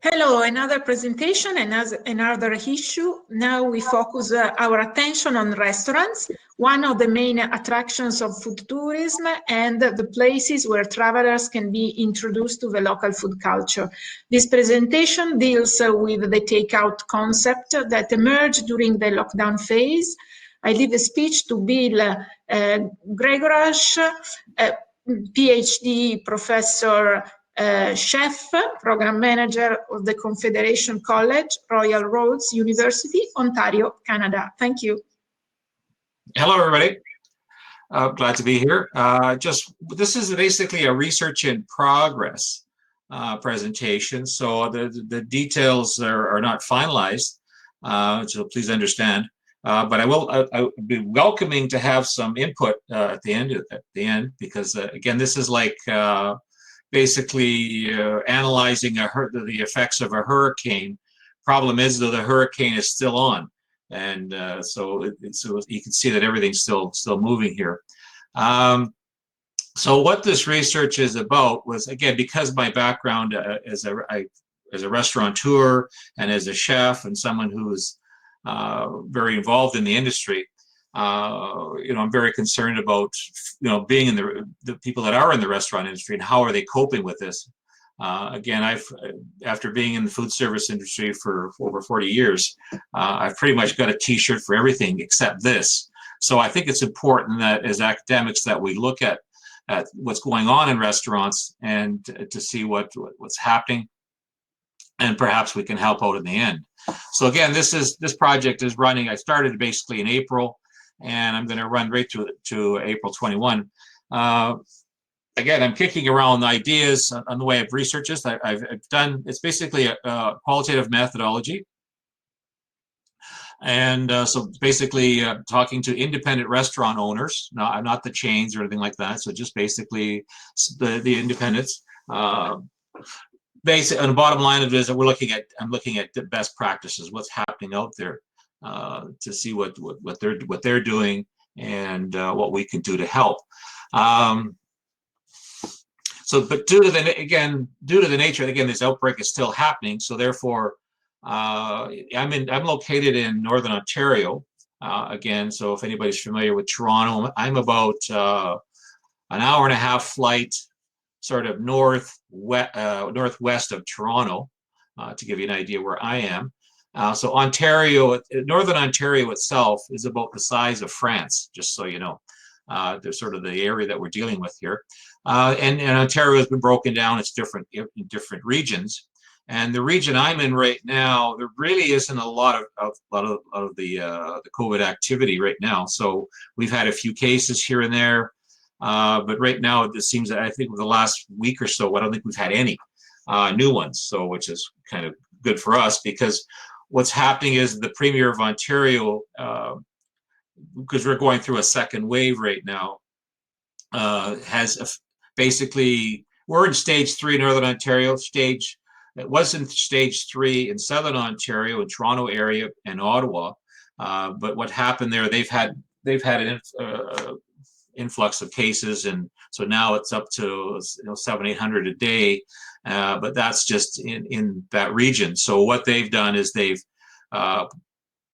Hello, another presentation and another issue. Now we focus our attention on restaurants, one of the main attractions of food tourism and the places where travelers can be introduced to the local food culture. This presentation deals with the takeout concept that emerged during the lockdown phase. I leave the speech to Bill Gregorash, PhD professor, chef, program manager of the Confederation College, Royal Roads University, Ontario, Canada. Thank you. Hello, everybody. Glad to be here. This is basically a research in progress presentation, so the details are not finalized, so please understand. But I will be welcoming to have some input at the end, because again, this is like basically analyzing the effects of a hurricane. Problem is, though, the hurricane is still on, and so you can see that everything's still moving here. So what this research is about was, again, because my background as a restaurateur and as a chef and someone who's very involved in the industry, I'm very concerned about, being in the people that are in the restaurant industry and how are they coping with this. Again, after being in the food service industry for over 40 years, I've pretty much got a T-shirt for everything except this. So I think it's important that as academics that we look at what's going on in restaurants and to see what's happening, and perhaps we can help out in the end. So again, this project is running. I started basically in April, and I'm going to run right to April 21. Again, I'm kicking around ideas on the way of researches that I've done. It's basically a qualitative methodology. And so basically talking to independent restaurant owners, not the chains or anything like that. So just basically the independents. Basically, on the bottom line of it is that I'm looking at the best practices, what's happening out there, to see what they're doing and what we can do to help. But due to the nature, again, this outbreak is still happening. So therefore, I'm located in Northern Ontario. Again, so if anybody's familiar with Toronto, I'm about an hour and a half flight, sort of northwest of Toronto, to give you an idea where I am. So Northern Ontario itself is about the size of France, just so you know. There's sort of the area that we're dealing with here. And Ontario has been broken down. It's different in different regions. And the region I'm in right now, there really isn't a lot of the COVID activity right now. So we've had a few cases here and there. But right now, it seems that I think with the last week or so, I don't think we've had any new ones. So which is kind of good for us, because what's happening is the Premier of Ontario, because we're going through a second wave right now, basically, we're in stage 3 in Northern Ontario. It was in stage 3 in Southern Ontario, in Toronto area and Ottawa. But what happened there? They've had an influx of cases, and so now it's up to 700-800 a day. But that's just in that region. So what they've done is they've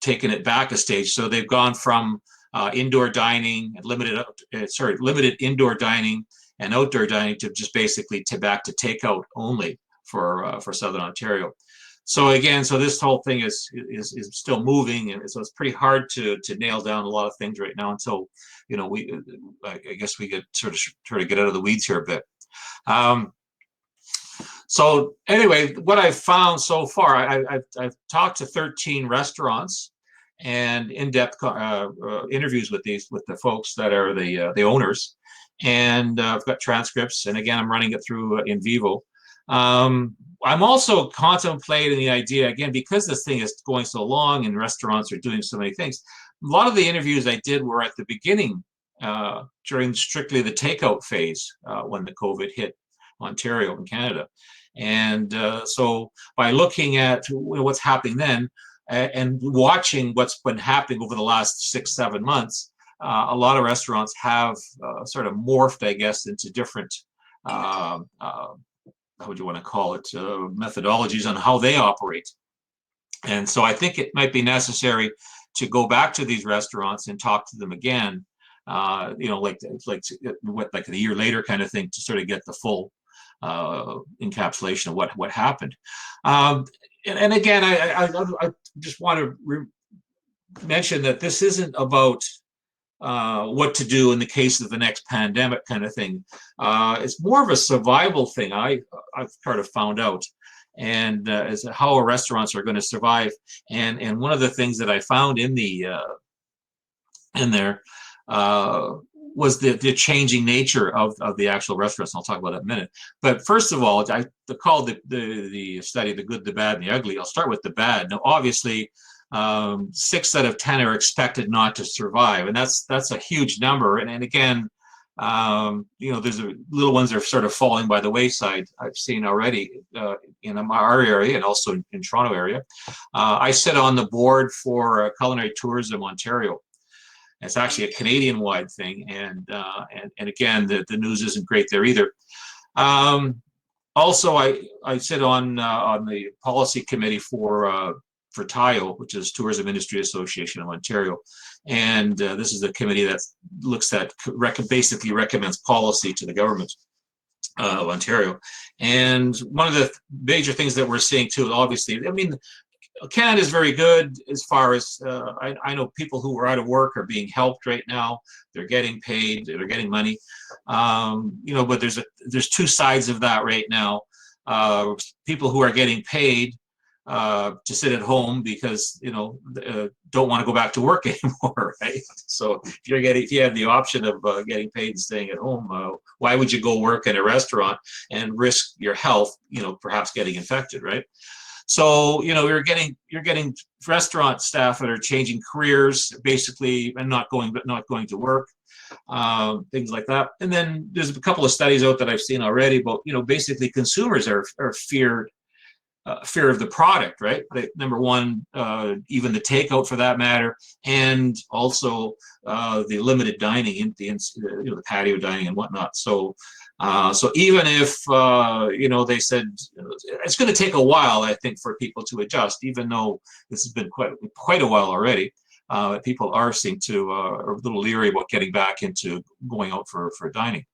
taken it back a stage. So they've gone from indoor dining and limited indoor dining and outdoor dining to just basically back to takeout only for Southern Ontario. So again, this whole thing is still moving, and so it's pretty hard to nail down a lot of things right now until I guess we get sort of get out of the weeds here a bit. So anyway, what I've found so far, I've talked to 13 restaurants and in-depth interviews with the folks that are the owners, and I've got transcripts, and again, I'm running it through in vivo. I'm also contemplating the idea, again, because this thing is going so long and restaurants are doing so many things. A lot of the interviews I did were at the beginning, during strictly the takeout phase, when the COVID hit Ontario and Canada. And so by looking at what's happening then and watching what's been happening over the last 6-7 months, a lot of restaurants have sort of morphed, I guess, into different how would you want to call it, methodologies on how they operate. And so I think it might be necessary to go back to these restaurants and talk to them again, you know, like a year later kind of thing, to sort of get the full encapsulation of what happened. And again, I just want to mention that this isn't about what to do in the case of the next pandemic kind of thing. It's more of a survival thing. I've kind of found out, and is how our restaurants are going to survive. And one of the things that I found in there was the changing nature of the actual restaurants. And I'll talk about that in a minute. But first of all, I called the study "The Good, the Bad, and the Ugly." I'll start with the bad. Now, obviously, 6 out of 10 are expected not to survive, and that's a huge number. And again, you know, there's little ones that are sort of falling by the wayside. I've seen already in our area and also in Toronto area. I sit on the board for Culinary Tourism Ontario. It's actually a Canadian-wide thing, and again, the news isn't great there either. Also, I sit on the policy committee for TIO, which is Tourism Industry Association of Ontario, and this is a committee that looks at basically recommends policy to the government of Ontario. And one of the major things that we're seeing too, obviously, I mean, Canada is very good as far as I know people who are out of work are being helped right now. They're getting paid, they're getting money, you know, but there's 2 sides of that right now. People who are getting paid to sit at home because, you know, don't want to go back to work anymore, right? So if you have the option of getting paid and staying at home, why would you go work in a restaurant and risk your health, you know, perhaps getting infected, right? So, you know, you're getting restaurant staff that are changing careers basically and not going to work, things like that. And then there's a couple of studies out that I've seen already about, you know, basically consumers are fear of the product, right? Number one, even the takeout for that matter, and also the limited dining, you know, the patio dining and whatnot. So even if you know, they said it's going to take a while, I think, for people to adjust, even though this has been quite a while already. People are are a little leery about getting back into going out for dining.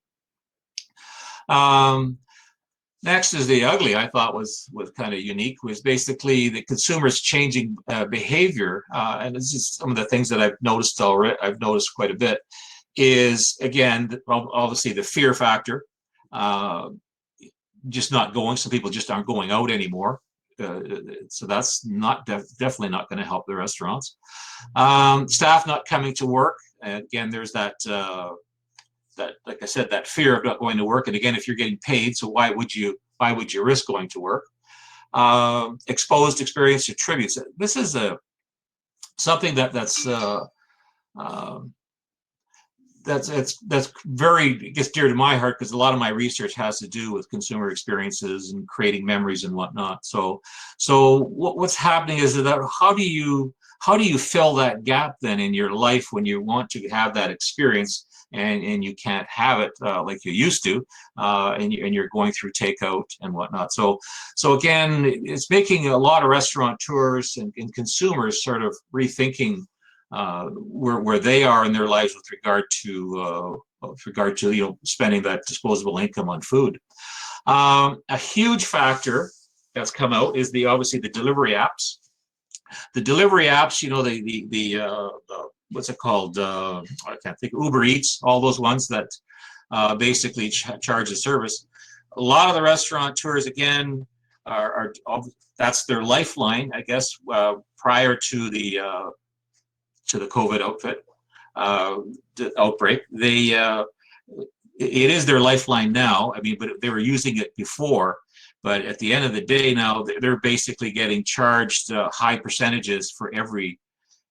Next is the ugly. I thought was kind of unique. Was basically the consumers changing behavior, and this is some of the things that I've noticed already. I've noticed quite a bit. Is again, obviously the fear factor. Just not going. Some people just aren't going out anymore. So that's definitely not going to help the restaurants. Staff not coming to work. And again, there's that, like I said, that fear of not going to work. And again, if you're getting paid, so why would you risk going to work? Exposed experience attributes. This is something that's very, it gets dear to my heart because a lot of my research has to do with consumer experiences and creating memories and whatnot. So what's happening is that how do you fill that gap then in your life when you want to have that experience and you can't have it like you used to, and you're going through takeout and whatnot. So again, it's making a lot of restaurateurs and consumers sort of rethinking where they are in their lives with regard to you know, spending that disposable income on food. A huge factor that's come out is obviously the delivery apps. The delivery apps, you know, the what's it called? I can't think. Uber Eats, all those ones that basically charge a service. A lot of the restaurateurs, again, are that's their lifeline, I guess, prior to the COVID outbreak. It is their lifeline now. I mean, but they were using it before. But at the end of the day, now they're basically getting charged high percentages for every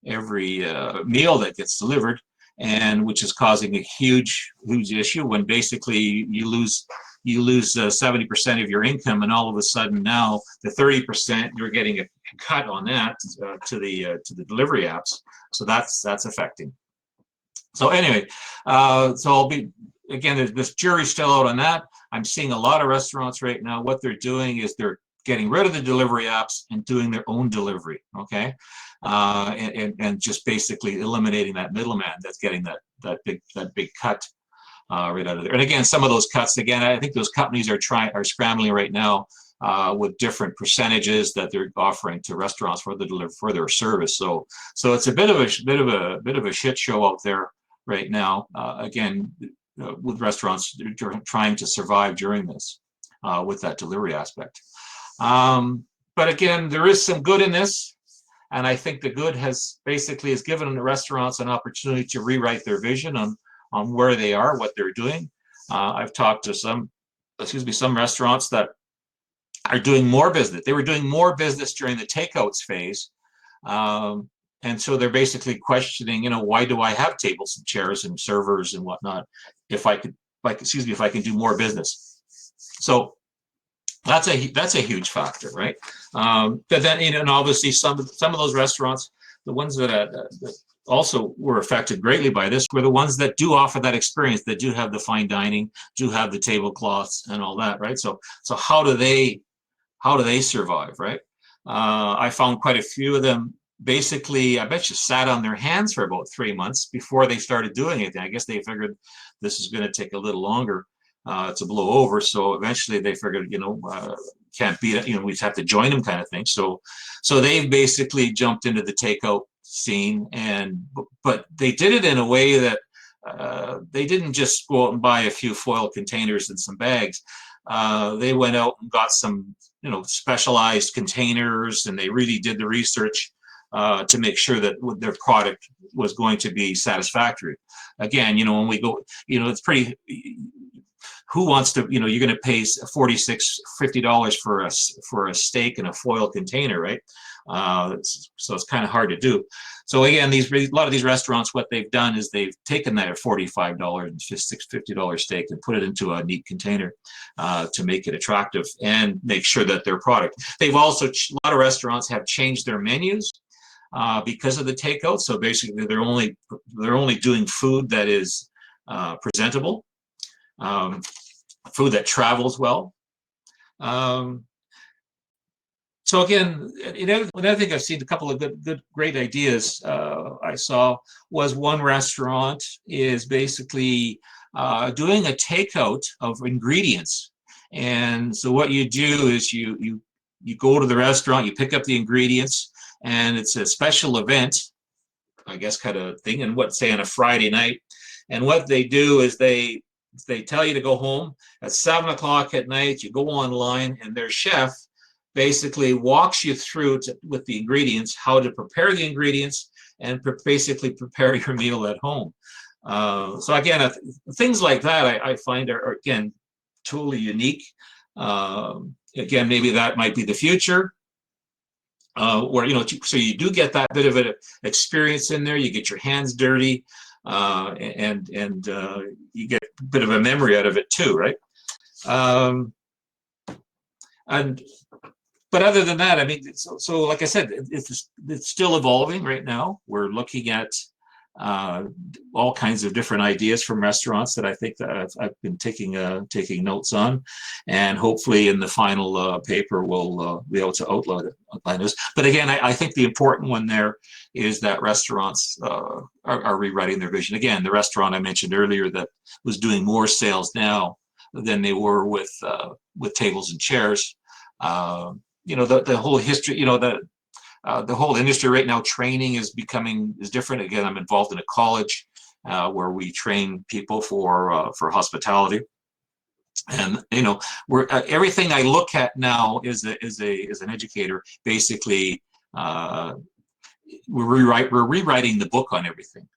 meal that gets delivered, and which is causing a huge issue when basically you lose 70% of your income, and all of a sudden now the 30% you're getting a cut on that to the delivery apps. So that's affecting. So anyway, so I'll be again, this jury's still out on that. I'm seeing a lot of restaurants right now, what they're doing is they're getting rid of the delivery apps and doing their own delivery, okay? And just basically eliminating that middleman that's getting that big cut right out of there. And again, some of those cuts, again, I think those companies are scrambling right now with different percentages that they're offering to restaurants for their service. So it's a bit of a shit show out there right now. Again, with restaurants trying to survive during this with that delivery aspect. But again, there is some good in this. And I think the good has given the restaurants an opportunity to rewrite their vision on where they are, what they're doing. I've talked to some restaurants that are doing more business. They were doing more business during the takeouts phase. And so they're basically questioning, why do I have tables and chairs and servers and whatnot if I can do more business? So that's a huge factor, right? But then, and obviously some of those restaurants, the ones that also were affected greatly by this, were the ones that do offer that experience, that do have the fine dining, do have the tablecloths and all that, right? So how do they survive, right? I found quite a few of them basically, I bet you, sat on their hands for about 3 months before they started doing anything. I guess they figured this is going to take a little longer to blow over. So eventually they figured, can't beat it, we just have to join them, kind of thing. So they've basically jumped into the takeout scene, but they did it in a way that they didn't just go out and buy a few foil containers and some bags. They went out and got some, specialized containers, and they really did the research to make sure that their product was going to be satisfactory. Again, when we go, it's pretty. Who wants to, you're going to pay $50 for a steak in a foil container, right? So it's kind of hard to do. So again, a lot of these restaurants, what they've done is they've taken that $45 and $50 steak and put it into a neat container to make it attractive and make sure that their product. They've also, a lot of restaurants have changed their menus because of the takeout. So basically, they're only doing food that is presentable. Food that travels well. So again, another thing I've seen, a couple of great ideas I saw was one restaurant is basically doing a takeout of ingredients. And so what you do is you go to the restaurant, you pick up the ingredients, and it's a special event, I guess, kind of thing. And say on a Friday night, and what they do is they tell you to go home at 7 o'clock at night. You go online, and their chef basically walks you through with the ingredients, how to prepare the ingredients and basically prepare your meal at home. So again, things like that I find are again totally unique. Again, maybe that might be the future. Where so you do get that bit of an experience in there. You get your hands dirty. And you get a bit of a memory out of it too, right? But other than that, I mean, so like I said, it's still evolving right now. We're looking at all kinds of different ideas from restaurants that I think that I've been taking notes on, and hopefully in the final paper we'll be able to outline this. But again, I think the important one there is that restaurants are rewriting their vision. Again, the restaurant I mentioned earlier that was doing more sales now than they were with tables and chairs. The whole history, the whole industry right now, training is different. Again, I'm involved in a college where we train people for hospitality, and we're everything I look at now as an educator. Basically, we're rewriting the book on everything,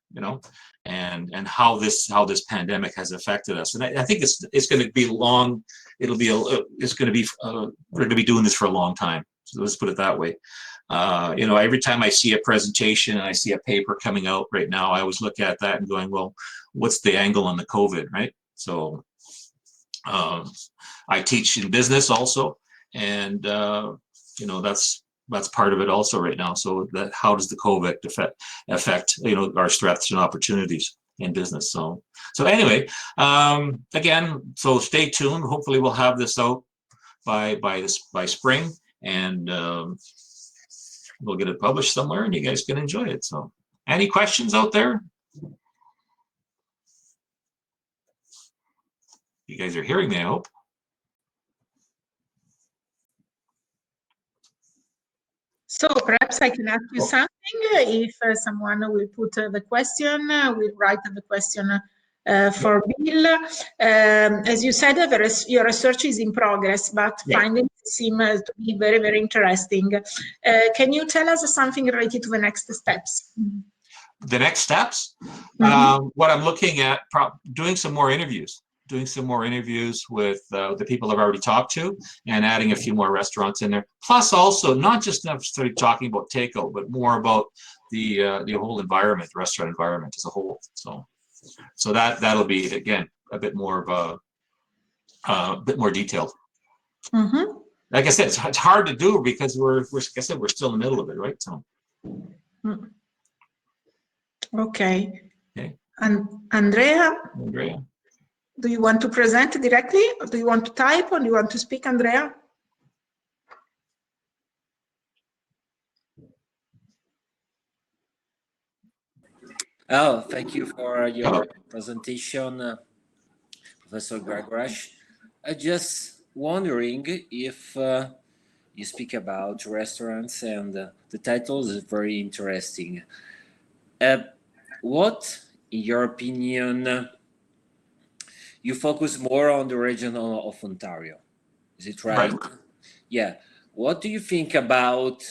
and how this pandemic has affected us. And I think it's going to be long. We're going to be doing this for a long time. So let's put it that way. Every time I see a presentation and I see a paper coming out right now, I always look at that and going, well, what's the angle on the COVID, right? So I teach in business also, and that's part of it also right now. So how does the COVID affect our strengths and opportunities? in business. So anyway, again, so stay tuned. Hopefully we'll have this out by spring, and we'll get it published somewhere, and you guys can enjoy it. So any questions out there? You guys are hearing me, I hope. So perhaps I can ask you something. If someone will put the question, we'll write the question for Bill. As you said, your research is in progress, but findings seem to be very, very interesting. Can you tell us something related to the next steps? The next steps? What I'm looking at, doing some more interviews with the people I've already talked to, and adding a few more restaurants in there. Plus also, not just necessarily talking about takeout, but more about the whole environment, restaurant environment as a whole. So that'll be, again, a bit more of a bit more detailed. Like I said, it's hard to do because we're like I said, we're still in the middle of it, right? So. Okay. And Andrea? Do you want to present directly, or do you want to type, or do you want to speak, Andrea? Oh, thank you for your presentation, Professor Gregorash. I'm just wondering if you speak about restaurants, and the title is very interesting. What, in your opinion, you focus more on the region of Ontario, is it right? Yeah. What do you think about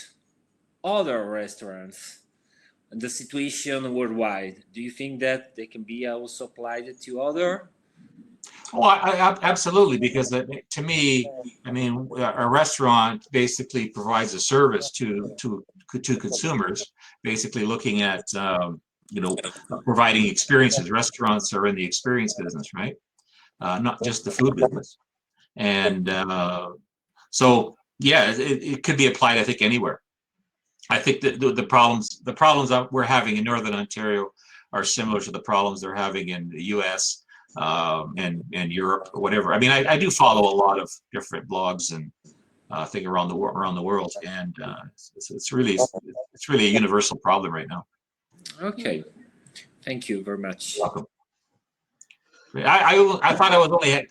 other restaurants and the situation worldwide? Do you think that they can be also applied to other? Oh, absolutely, because to me, I mean, a restaurant basically provides a service to consumers, basically looking at providing experiences. Restaurants are in the experience business, right? Not just the food business. And so, yeah, it could be applied, I think, anywhere. I think that the problems that we're having in Northern Ontario are similar to the problems they're having in the U.S. And Europe or whatever. I mean, I do follow a lot of different blogs and things around the world, and it's really a universal problem right now. Okay, thank you very much. You're welcome. I thought I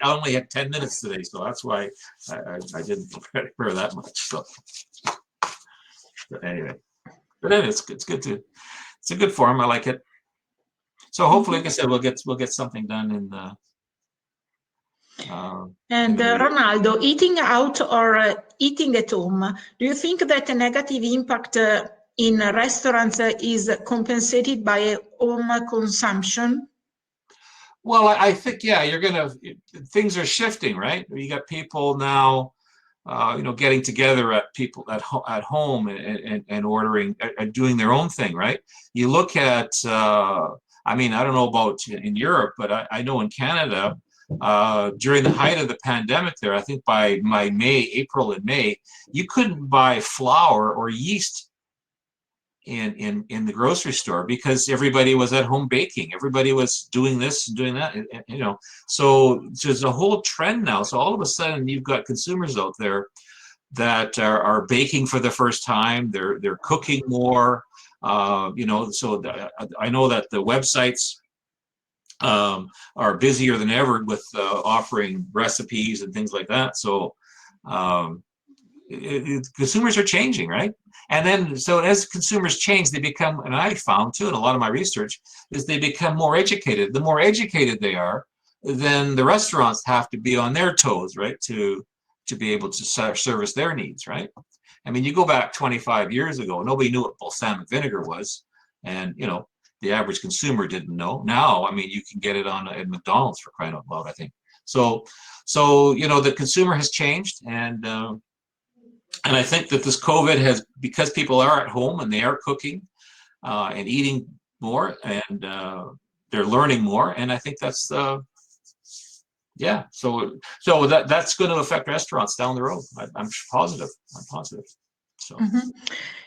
only had 10 minutes today, so that's why I didn't prepare that much. So, but anyway, it's good to, it's a good forum. I like it. So hopefully, like I said, we'll get something done in the. Ronaldo, eating out or eating at home, do you think that a negative impact in restaurants is compensated by home consumption? Well, I think, yeah, things are shifting, right? You got people now, getting together at home and ordering and doing their own thing, right? You look at, I mean, I don't know about in Europe, but I know in Canada, during the height of the pandemic there, I think by April and May, you couldn't buy flour or yeast in the grocery store because everybody was at home baking. Everybody was doing this and doing that, and so there's a whole trend now. So all of a sudden you've got consumers out there that are baking for the first time. They're cooking more, so I know that the websites are busier than ever with offering recipes and things like that. So consumers are changing, right? And then, so as consumers change, they become, and I found too, in a lot of my research, is they become more educated. The more educated they are, then the restaurants have to be on their toes, right, to be able to service their needs, right? I mean, you go back 25 years ago, nobody knew what balsamic vinegar was, and the average consumer didn't know. Now, I mean, you can get it at McDonald's, for crying out loud, I think. So the consumer has changed, and I think that this COVID has, because people are at home and they are cooking and eating more, and they're learning more, and I think that's yeah. So that's going to affect restaurants down the road. I'm positive. So.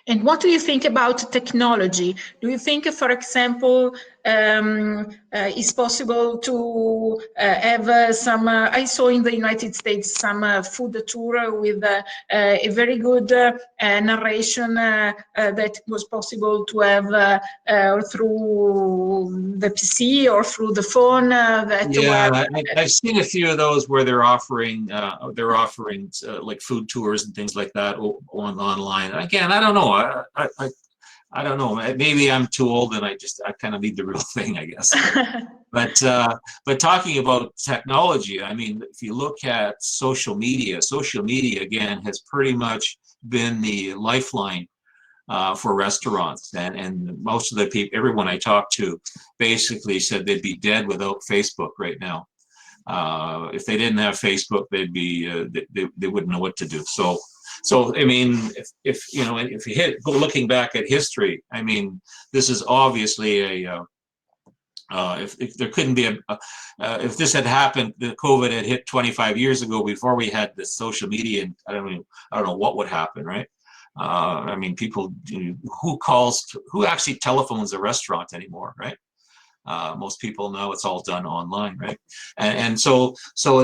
And what do you think about technology? Do you think, for example, it's possible to have some, I saw in the United States some food tour with a very good narration that was possible to have through the PC or through the phone. I've seen a few of those where they're offering like food tours and things like that online. Again, I don't know. I don't know. Maybe I'm too old and I kind of need the real thing, I guess. But talking about technology, I mean, if you look at social media again has pretty much been the lifeline for restaurants, and most of the people, everyone I talked to, basically said they'd be dead without Facebook right now. If they didn't have Facebook, they'd be they wouldn't know what to do. So I mean, if you know, if you go looking back at history, I mean, this is obviously a if there couldn't be if this had happened, the COVID had hit 25 years ago before we had this social media, and I don't know what would happen, right? I mean, people, who actually telephones a restaurant anymore, right? Most people know it's all done online, right? And so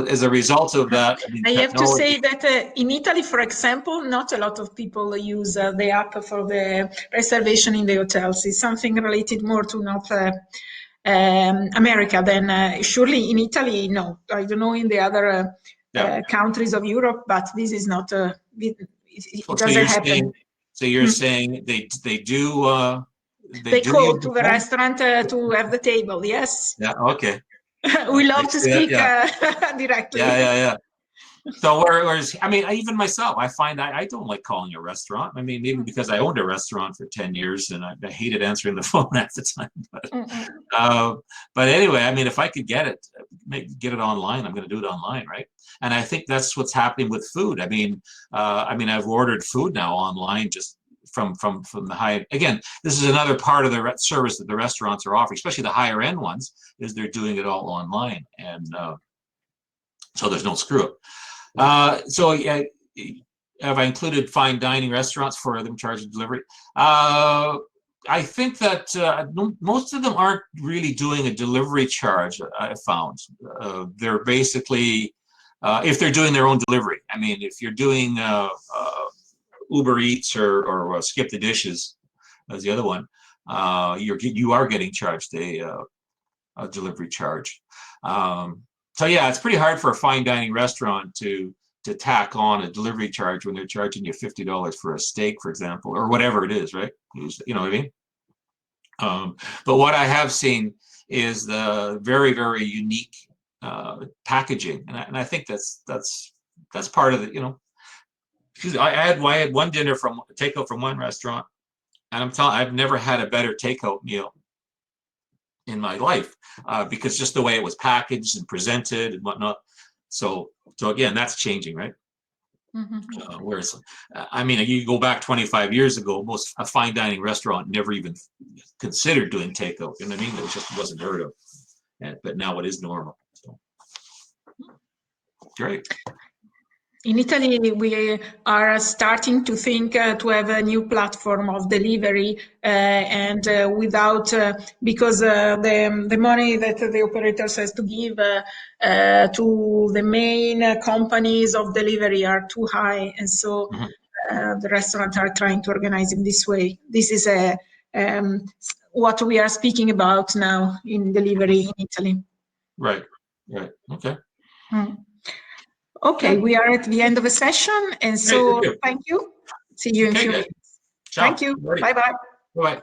as a result of that, I have to say that in Italy, for example, not a lot of people use the app for the reservation in the hotels. It's something related more to North America than surely in Italy. No, I don't know in the other countries of Europe, but this is not. It doesn't happen. So you're saying they do. They call to the restaurant to have the table. Yes. Yeah. Okay. We love to speak directly. Yeah. So whereas, I mean, even myself, I find I don't like calling a restaurant. I mean, maybe because I owned a restaurant for 10 years and I hated answering the phone at the time. But anyway, I mean, if I could get it online, I'm going to do it online, right? And I think that's what's happening with food. I mean, I've ordered food now online just from the high. Again, this is another part of the service that the restaurants are offering, especially the higher end ones, is they're doing it all online, and so there's no screw up. So have I included fine dining restaurants for them charging delivery? I think that most of them aren't really doing a delivery charge. I found they're basically if they're doing their own delivery. I mean, if you're doing Uber Eats or Skip the Dishes, as the other one, you are getting charged a delivery charge. So yeah, it's pretty hard for a fine dining restaurant to tack on a delivery charge when they're charging you $50 for a steak, for example, or whatever it is, right? You know what I mean? But what I have seen is the very, very unique packaging, and I think that's part of the, you know. I had one dinner from takeout from one restaurant, and I'm telling, I've never had a better takeout meal in my life because just the way it was packaged and presented and whatnot. So again, that's changing, right? Whereas, I mean, you go back 25 years ago, a fine dining restaurant never even considered doing takeout. You know what I mean? It just wasn't heard of. But now it is normal. So. Great. In Italy, we are starting to think to have a new platform of delivery, and without because the money that the operators has to give to the main companies of delivery are too high, and so the restaurants are trying to organize in this way. This is what we are speaking about now in delivery in Italy. Right. Okay. Okay, we are at the end of the session, and so thank you. See you in a few minutes. Ciao. Thank you. Bye-bye. Bye.